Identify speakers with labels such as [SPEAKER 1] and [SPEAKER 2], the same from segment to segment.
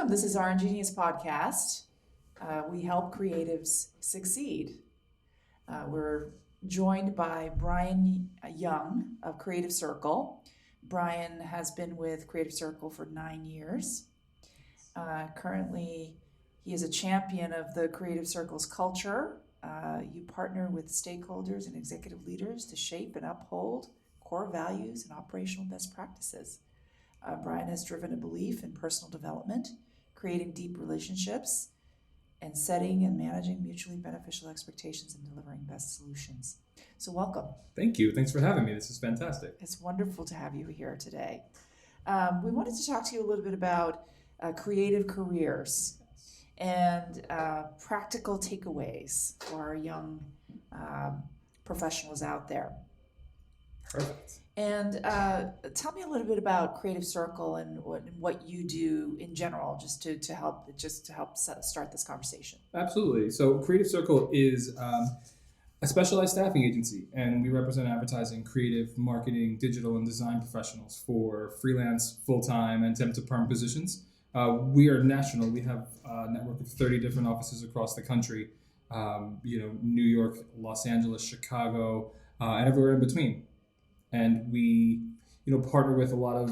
[SPEAKER 1] Welcome. This is our Ingenious podcast. We help creatives succeed. We're joined by Brian Young of Creative Circle. Brian has been with Creative Circle for 9 years. Currently, he is a champion of the Creative Circle's culture. You partner with stakeholders and executive leaders to shape and uphold core values and operational best practices. Brian has driven a belief in personal development, creating deep relationships, and setting and managing mutually beneficial expectations and delivering best solutions. So welcome.
[SPEAKER 2] Thank you. Thanks for having me. This is fantastic.
[SPEAKER 1] It's wonderful to have you here today. We wanted to talk to you a little bit about creative careers and practical takeaways for our young professionals out there.
[SPEAKER 2] Perfect.
[SPEAKER 1] And tell me a little bit about Creative Circle and what you do in general, just to help start this conversation.
[SPEAKER 2] Absolutely. So Creative Circle is a specialized staffing agency, and we represent advertising, creative, marketing, digital, and design professionals for freelance, full-time, and temp to perm positions. We are national. We have a network of 30 different offices across the country. New York, Los Angeles, Chicago, and everywhere in between. And we, partner with a lot of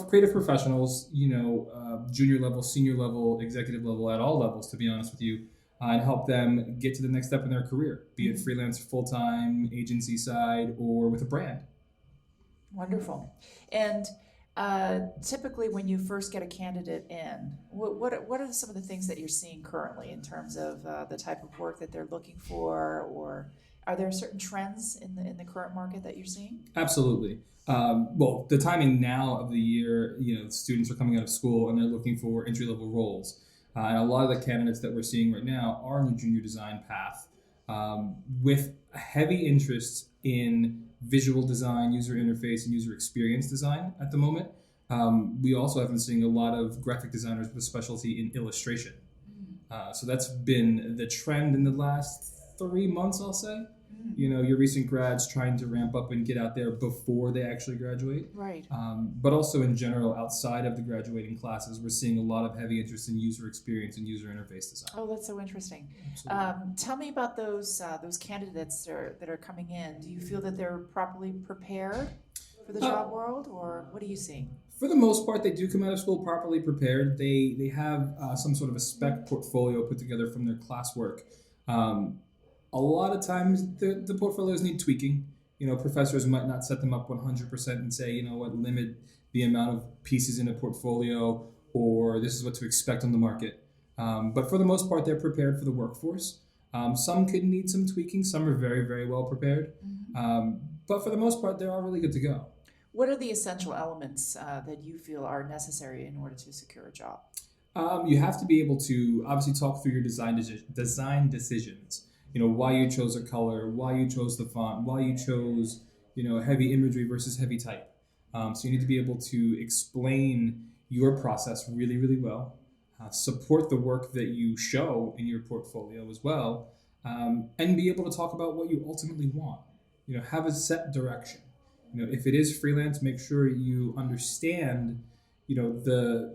[SPEAKER 2] creative professionals, junior level, senior level, executive level, at all levels, to be honest with you, and help them get to the next step in their career, be it freelance, full-time, agency side, or with a brand.
[SPEAKER 1] Wonderful. And typically when you first get a candidate in, what are some of the things that you're seeing currently in terms of the type of work that they're looking for, or are there certain trends in the current market that you're seeing?
[SPEAKER 2] Absolutely. Well, the timing now of the year, students are coming out of school and they're looking for entry-level roles. And a lot of the candidates that we're seeing right now are in the junior design path with a heavy interest in visual design, user interface, and user experience design at the moment. We also have been seeing a lot of graphic designers with a specialty in illustration. So that's been the trend in the last 3 months, I'll say. Your recent grads trying to ramp up and get out there before they actually graduate.
[SPEAKER 1] Right.
[SPEAKER 2] But also in general, outside of the graduating classes, we're seeing a lot of heavy interest in user experience and user interface design.
[SPEAKER 1] Oh, that's so interesting. Tell me about those candidates that are coming in. Do you feel that they're properly prepared for the job world, or what are you seeing?
[SPEAKER 2] For the most part, they do come out of school properly prepared. They have some sort of a spec portfolio put together from their classwork. A lot of times the portfolios need tweaking. Professors might not set them up 100% and say, limit the amount of pieces in a portfolio, or this is what to expect on the market. But for the most part, they're prepared for the workforce. Some could need some tweaking. Some are very, very well prepared. But for the most part, they're all really good to go.
[SPEAKER 1] What are the essential elements that you feel are necessary in order to secure a job?
[SPEAKER 2] You have to be able to obviously talk through your design decisions. Why you chose a color, why you chose the font, why you chose, heavy imagery versus heavy type. So you need to be able to explain your process really, really well, support the work that you show in your portfolio as well, and be able to talk about what you ultimately want. Have a set direction. If it is freelance, make sure you understand, the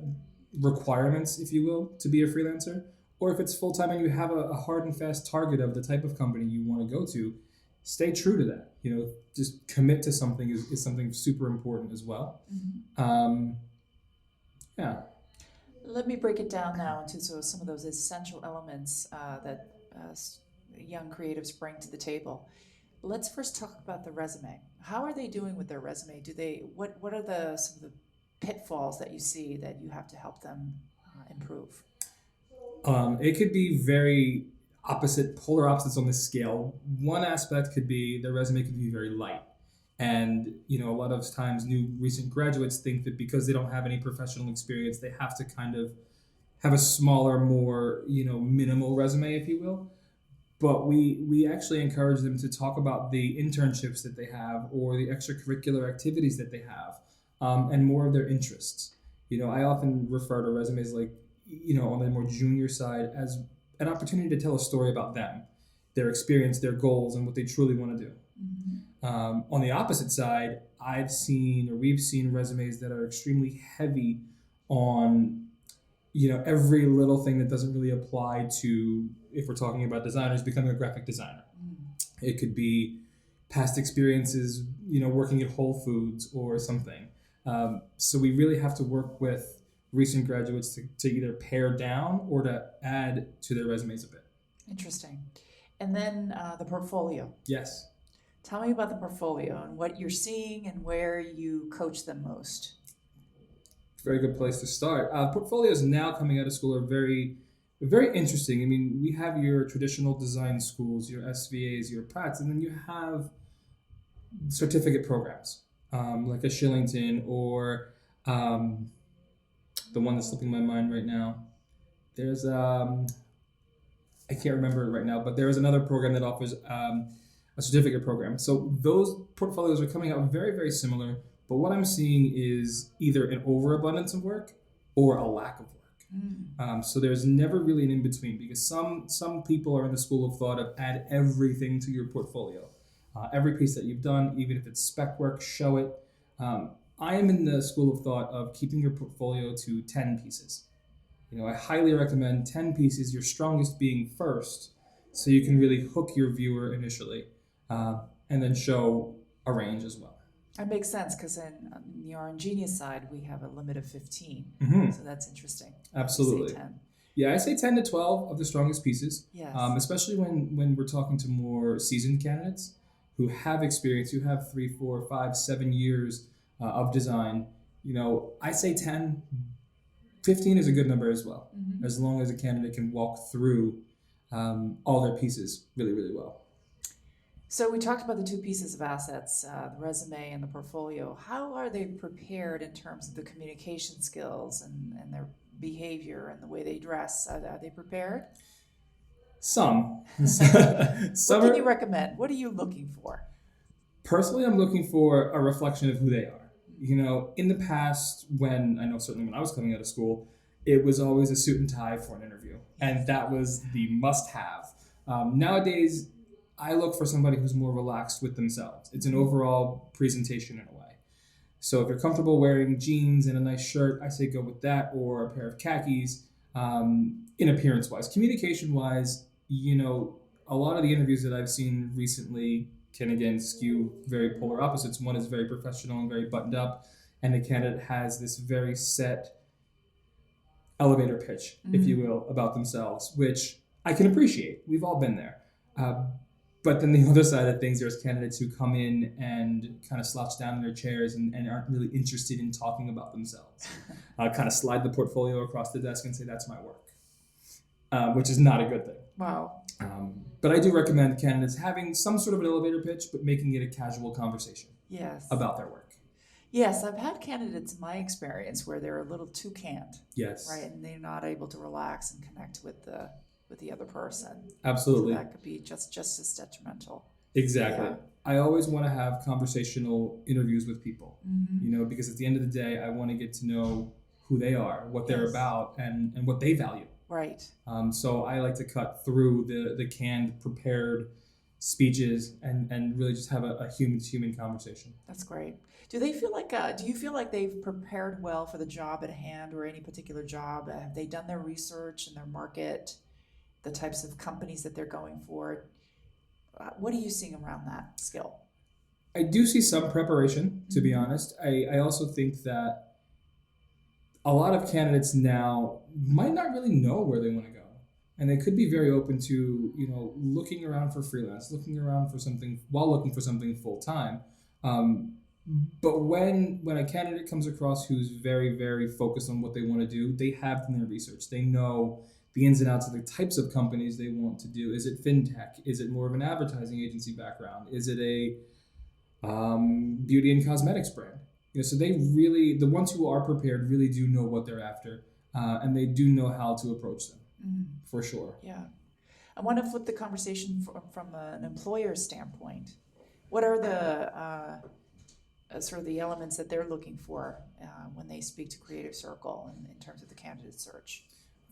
[SPEAKER 2] requirements, if you will, to be a freelancer. Or if it's full-time and you have a hard and fast target of the type of company you want to go to, stay true to that. Just commit to something is something super important as well. Yeah.
[SPEAKER 1] Let me break it down now into some of those essential elements that young creatives bring to the table. Let's first talk about the resume. How are they doing with their resume? What are some of the pitfalls that you see that you have to help them improve?
[SPEAKER 2] It could be very polar opposites on this scale. One aspect could be the resume could be very light. And, a lot of times new recent graduates think that because they don't have any professional experience, they have to kind of have a smaller, more, minimal resume, if you will. But we actually encourage them to talk about the internships that they have or the extracurricular activities that they have, and more of their interests. I often refer to resumes like, on the more junior side as an opportunity to tell a story about them, their experience, their goals, and what they truly want to do. On the opposite side, we've seen resumes that are extremely heavy on every little thing that doesn't really apply to, if we're talking about designers, becoming a graphic designer. It could be past experiences, working at Whole Foods or something. So we really have to work with recent graduates to either pare down or to add to their resumes a bit.
[SPEAKER 1] Interesting. And then the portfolio.
[SPEAKER 2] Yes.
[SPEAKER 1] Tell me about the portfolio and what you're seeing and where you coach them most.
[SPEAKER 2] Very good place to start. Portfolios now coming out of school are very, very interesting. I mean, we have your traditional design schools, your SVAs, your Pratts, and then you have certificate programs like a Shillington or the one that's slipping my mind right now. There's I can't remember it right now, but there is another program that offers a certificate program. So those portfolios are coming out very, very similar. But what I'm seeing is either an overabundance of work or a lack of work. So there's never really an in-between, because some people are in the school of thought of add everything to your portfolio. Every piece that you've done, even if it's spec work, show it. I am in the school of thought of keeping your portfolio to 10 pieces. I highly recommend 10 pieces, your strongest being first, so you can really hook your viewer initially, and then show a range as well.
[SPEAKER 1] That makes sense, because on the Orangenius side, we have a limit of 15. So that's interesting.
[SPEAKER 2] Absolutely.
[SPEAKER 1] 10.
[SPEAKER 2] Yeah, I say 10 to 12 of the strongest pieces,
[SPEAKER 1] Yes.
[SPEAKER 2] Especially when we're talking to more seasoned candidates who have experience, who have 3, 4, 5, 7 years of design. I say 10. 15 is a good number as well, as long as a candidate can walk through all their pieces really, really well.
[SPEAKER 1] So we talked about the two pieces of assets, the resume and the portfolio. How are they prepared in terms of the communication skills and their behavior and the way they dress? Are they prepared?
[SPEAKER 2] Some.
[SPEAKER 1] What can you recommend? What are you looking for?
[SPEAKER 2] Personally, I'm looking for a reflection of who they are. In the past, I know certainly when I was coming out of school, it was always a suit and tie for an interview. And that was the must-have. Nowadays, I look for somebody who's more relaxed with themselves. It's an overall presentation in a way. So if you're comfortable wearing jeans and a nice shirt, I say go with that, or a pair of khakis. In appearance-wise, communication-wise, a lot of the interviews that I've seen recently can again skew very polar opposites. One is very professional and very buttoned up, and the candidate has this very set elevator pitch, if you will, about themselves, which I can appreciate. We've all been there. But then the other side of things, there's candidates who come in and kind of slouch down in their chairs and aren't really interested in talking about themselves. Kind of slide the portfolio across the desk and say, that's my work, which is not a good thing.
[SPEAKER 1] Wow.
[SPEAKER 2] But I do recommend candidates having some sort of an elevator pitch, but making it a casual conversation about their work.
[SPEAKER 1] Yes, I've had candidates in my experience where they're a little too canned.
[SPEAKER 2] Yes.
[SPEAKER 1] Right, and they're not able to relax and connect with the other person.
[SPEAKER 2] Absolutely.
[SPEAKER 1] So that could be just as detrimental.
[SPEAKER 2] Exactly.
[SPEAKER 1] Yeah.
[SPEAKER 2] I always want to have conversational interviews with people, because at the end of the day, I want to get to know who they are, what they're about, and what they value.
[SPEAKER 1] Right.
[SPEAKER 2] So I like to cut through the canned, prepared speeches and really just have a human-to-human conversation.
[SPEAKER 1] That's great. Do you feel like they've prepared well for the job at hand or any particular job? Have they done their research and their market, the types of companies that they're going for? What are you seeing around that skill?
[SPEAKER 2] I do see some preparation, to be honest. I also think that a lot of candidates now might not really know where they want to go. And they could be very open to, looking around for freelance, looking around for something while looking for something full time. But when a candidate comes across who's very, very focused on what they want to do, they have done their research. They know the ins and outs of the types of companies they want to do. Is it fintech? Is it more of an advertising agency background? Is it a beauty and cosmetics brand? So they really, the ones who are prepared really do know what they're after, and they do know how to approach them, for sure.
[SPEAKER 1] Yeah. I want to flip the conversation from an employer standpoint. What are the sort of the elements that they're looking for when they speak to Creative Circle in terms of the candidate search?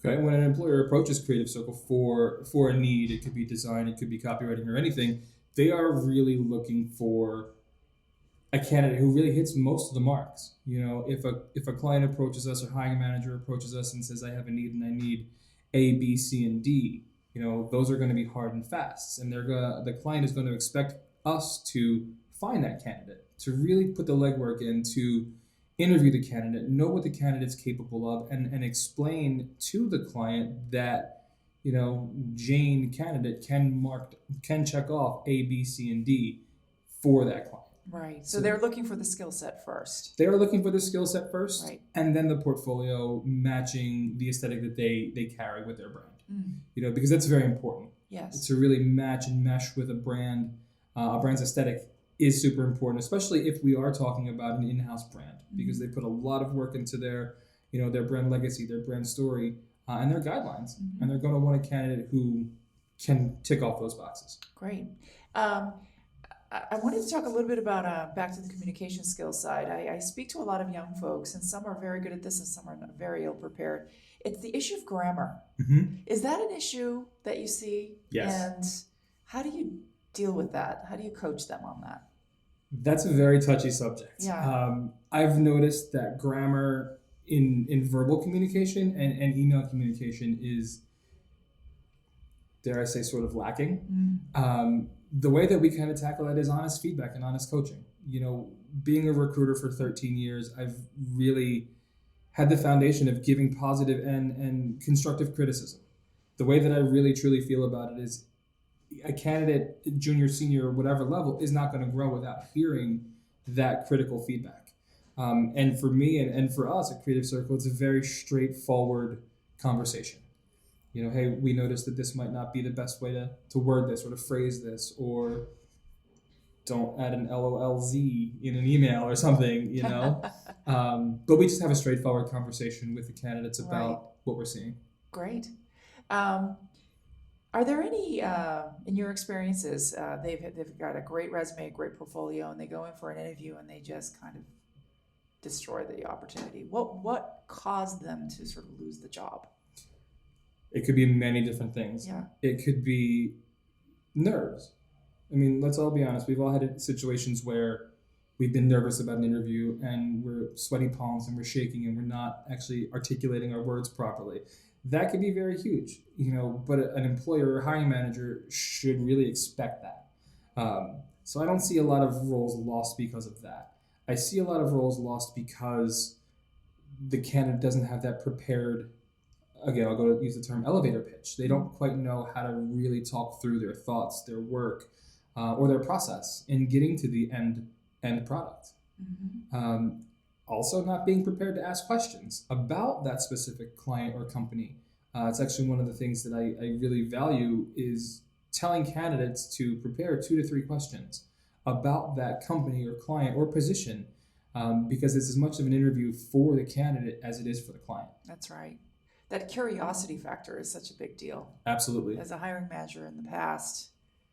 [SPEAKER 2] Okay, when an employer approaches Creative Circle for a need, it could be design, it could be copywriting or anything, they are really looking for a candidate who really hits most of the marks. You know, if a client approaches us or hiring manager approaches us and says, I have a need and I need A, B, C, and D, you know, those are going to be hard and fast. And the client is going to expect us to find that candidate, to really put the legwork in, to interview the candidate, know what the candidate's capable of, and explain to the client that, you know, Jane candidate can check off A, B, C, and D for that client.
[SPEAKER 1] Right. So they're looking for the skill set first.
[SPEAKER 2] They're looking for the skill set first,
[SPEAKER 1] Right.
[SPEAKER 2] and then the portfolio matching the aesthetic that they carry with their brand. You know, because that's very important.
[SPEAKER 1] Yes.
[SPEAKER 2] To really match and mesh with a brand's aesthetic is super important, especially if we are talking about an in-house brand, because they put a lot of work into their, you know, their brand legacy, their brand story, and their guidelines, and they're going to want a candidate who can tick off those boxes.
[SPEAKER 1] Great. I wanted to talk a little bit about back to the communication skills side. I speak to a lot of young folks, and some are very good at this and some are not very ill prepared. It's the issue of grammar. Is that an issue that you see?
[SPEAKER 2] Yes.
[SPEAKER 1] And how do you deal with that? How do you coach them on that?
[SPEAKER 2] That's a very touchy subject.
[SPEAKER 1] Yeah.
[SPEAKER 2] I've noticed that grammar in verbal communication and email communication is, dare I say, sort of lacking. The way that we kind of tackle that is honest feedback and honest coaching. You know, being a recruiter for 13 years, I've really had the foundation of giving positive and constructive criticism. The way that I really truly feel about it is a candidate, junior, senior, or whatever level, is not going to grow without hearing that critical feedback. And for me and for us at Creative Circle, it's a very straightforward conversation. You know, hey, we noticed that this might not be the best way to word this or to phrase this, or don't add an LOLZ in an email or something, you know. But we just have a straightforward conversation with the candidates about what we're seeing.
[SPEAKER 1] Great. Are there any, in your experiences, they've got a great resume, a great portfolio, and they go in for an interview and they just kind of destroy the opportunity? What caused them to sort of lose the job?
[SPEAKER 2] It could be many different things.
[SPEAKER 1] Yeah.
[SPEAKER 2] It could be nerves. I mean, let's all be honest. We've all had situations where we've been nervous about an interview and we're sweaty palms and we're shaking and we're not actually articulating our words properly. That could be very huge, you know, but an employer or hiring manager should really expect that. So I don't see a lot of roles lost because of that. I see a lot of roles lost because the candidate doesn't have that prepared. Again, I'll go to use the term elevator pitch. They don't quite know how to really talk through their thoughts, their work, or their process in getting to the end product. Also, not being prepared to ask questions about that specific client or company. It's actually one of the things that I really value is telling candidates to prepare 2 to 3 questions about that company or client or position, because it's as much of an interview for the candidate as it is for the client.
[SPEAKER 1] That's right. That curiosity factor is such a big deal.
[SPEAKER 2] Absolutely.
[SPEAKER 1] As a hiring manager in the past,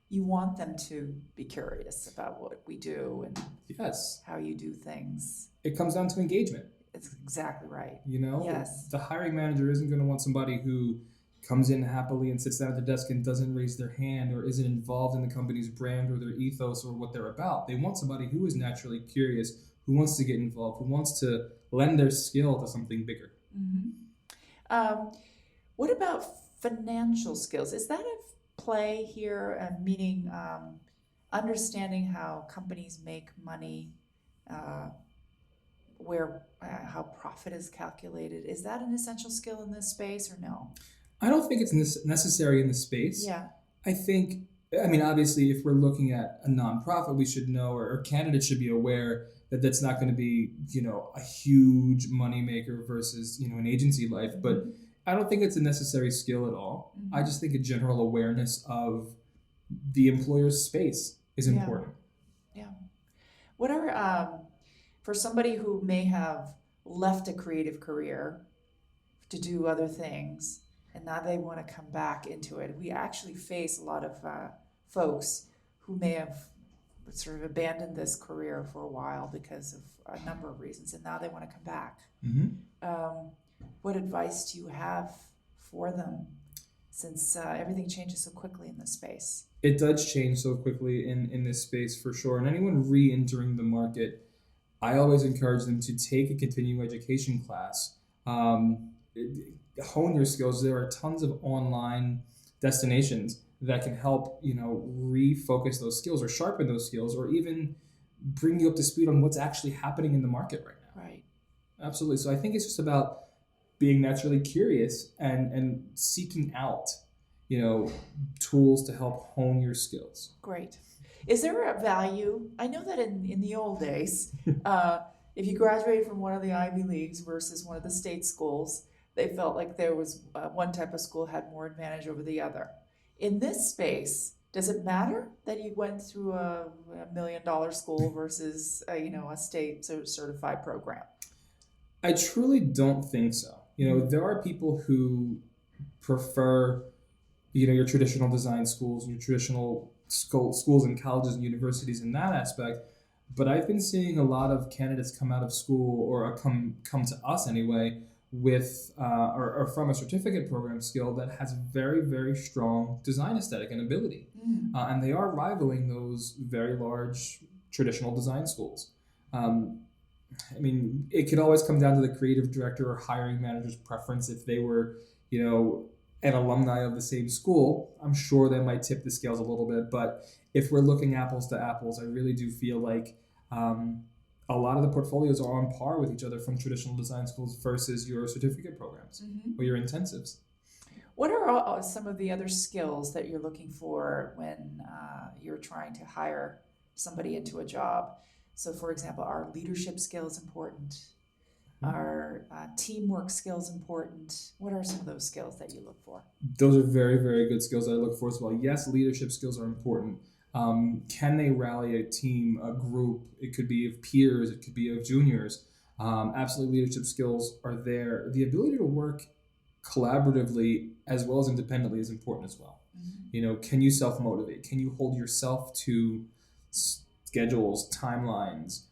[SPEAKER 1] you want them to be curious about what we do and
[SPEAKER 2] yes,
[SPEAKER 1] how you do things.
[SPEAKER 2] It comes down to engagement.
[SPEAKER 1] It's exactly right.
[SPEAKER 2] You know,
[SPEAKER 1] yes.
[SPEAKER 2] The hiring manager isn't going to want somebody who comes in happily and sits down at the desk and doesn't raise their hand or isn't involved in the company's brand or their ethos or what they're about. They want somebody who is naturally curious, who wants to get involved, who wants to lend their skill to something bigger.
[SPEAKER 1] What about financial skills? Is that a play here, meaning understanding how companies make money, how profit is calculated? Is that an essential skill in this space or no?
[SPEAKER 2] I don't think it's necessary in this space.
[SPEAKER 1] Yeah.
[SPEAKER 2] I mean, obviously, if we're looking at a nonprofit, we should know, or candidates should be aware that that's not going to be, you know, a huge moneymaker versus, you know, an agency life. But I don't think it's a necessary skill at all. I just think a general awareness of the employer's space is important.
[SPEAKER 1] Yeah. What are, for somebody who may have left a creative career to do other things, and now they want to come back into it, we actually face a lot of folks who may have sort of abandoned this career for a while because of a number of reasons, and now they want to come back. What advice do you have for them? since everything changes so quickly in this space.
[SPEAKER 2] It does change so quickly in this space for sure. And anyone re-entering the market, I always encourage them to take a continuing education class. Hone your skills. There are tons of online destinations that can help, refocus those skills or sharpen those skills or even bring you up to speed on what's actually happening in the market right now.
[SPEAKER 1] Right.
[SPEAKER 2] Absolutely. So I think it's just about being naturally curious and seeking out, tools to help hone your skills.
[SPEAKER 1] Great. Is there a value? I know that in the old days, if you graduated from one of the Ivy Leagues versus one of the state schools, they felt like there was one type of school had more advantage over the other. In this space, does it matter that you went through a $1 million school versus a state certified program?
[SPEAKER 2] I truly don't think so. There are people who prefer, your traditional design schools, your traditional schools and colleges and universities in that aspect. But I've been seeing a lot of candidates come out of school or come to us anyway with or from a certificate program skill that has very, very strong design aesthetic and ability. And they are rivaling those very large traditional design schools. It could always come down to the creative director or hiring manager's preference. If they were, an alumni of the same school, I'm sure they might tip the scales a little bit. But if we're looking apples to apples, I really do feel like a lot of the portfolios are on par with each other from traditional design schools versus your certificate programs or your intensives.
[SPEAKER 1] What are some of the other skills that you're looking for when you're trying to hire somebody into a job? So, for example, are leadership skills important? Are teamwork skills important? What are some of those skills that you look for?
[SPEAKER 2] Those are very, very good skills that I look for as well. Yes, leadership skills are important. Can they rally a team, a group? It could be of peers, it could be of juniors. Absolutely, leadership skills are there. The ability to work collaboratively as well as independently is important as well. Can you self-motivate? Can you hold yourself to schedules, timelines?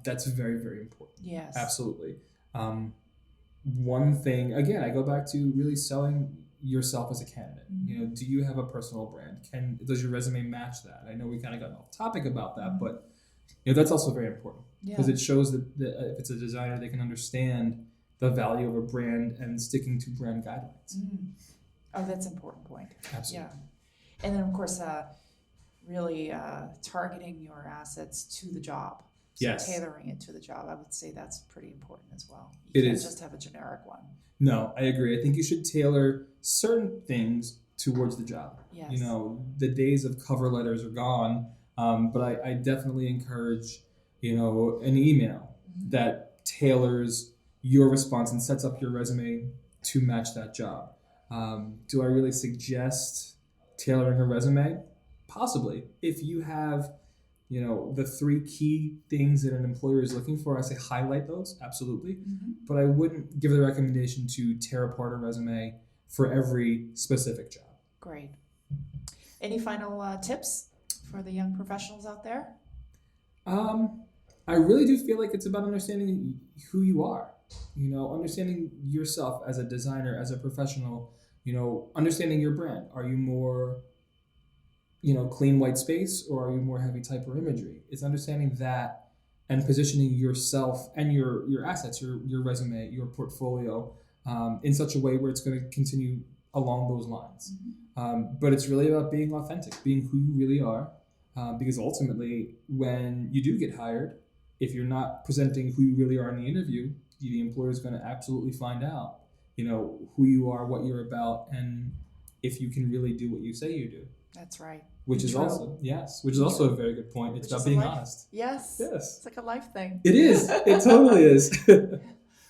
[SPEAKER 2] That's very, very important.
[SPEAKER 1] Yes.
[SPEAKER 2] Absolutely. One thing, again, I go back to really selling yourself as a candidate. Do you have a personal brand? Does your resume match that? I know we kind of got off topic about that, but that's also very important because it shows that if it's a designer, they can understand the value of a brand and sticking to brand guidelines.
[SPEAKER 1] Oh, that's an important point.
[SPEAKER 2] Absolutely.
[SPEAKER 1] Yeah. And then, of course, really targeting your assets to the job. So
[SPEAKER 2] yes.
[SPEAKER 1] Tailoring it to the job, I would say that's pretty important as well.
[SPEAKER 2] You
[SPEAKER 1] can't
[SPEAKER 2] is.
[SPEAKER 1] Just have a generic one.
[SPEAKER 2] No, I agree. I think you should tailor certain things towards the job.
[SPEAKER 1] Yes.
[SPEAKER 2] The days of cover letters are gone, but I definitely encourage, an email that tailors your response and sets up your resume to match that job. Do I really suggest tailoring a resume? Possibly. If you have the 3 key things that an employer is looking for, I say highlight those, absolutely. But I wouldn't give the recommendation to tear apart a resume for every specific job.
[SPEAKER 1] Great. Any final tips for the young professionals out there?
[SPEAKER 2] I really do feel like it's about understanding who you are, understanding yourself as a designer, as a professional, understanding your brand. Are you more clean white space, or are you more heavy type or imagery? It's understanding that and positioning yourself and your assets, your resume, your portfolio in such a way where it's going to continue along those lines. But it's really about being authentic, being who you really are, because ultimately when you do get hired, if you're not presenting who you really are in the interview, the employer is going to absolutely find out, who you are, what you're about, and if you can really do what you say you do.
[SPEAKER 1] That's right.
[SPEAKER 2] Which is also a very good point. It's about being honest.
[SPEAKER 1] Yes.
[SPEAKER 2] Yes.
[SPEAKER 1] It's like a life thing.
[SPEAKER 2] It is. It totally is.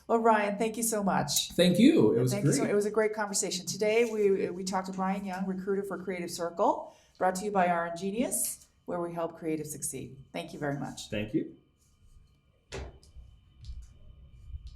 [SPEAKER 1] Well, Ryan, thank you so much.
[SPEAKER 2] Thank you. It was great.
[SPEAKER 1] It was a great conversation. Today, we talked to Ryan Young, recruiter for Creative Circle, brought to you by RN Genius, where we help creatives succeed. Thank you very much.
[SPEAKER 2] Thank you.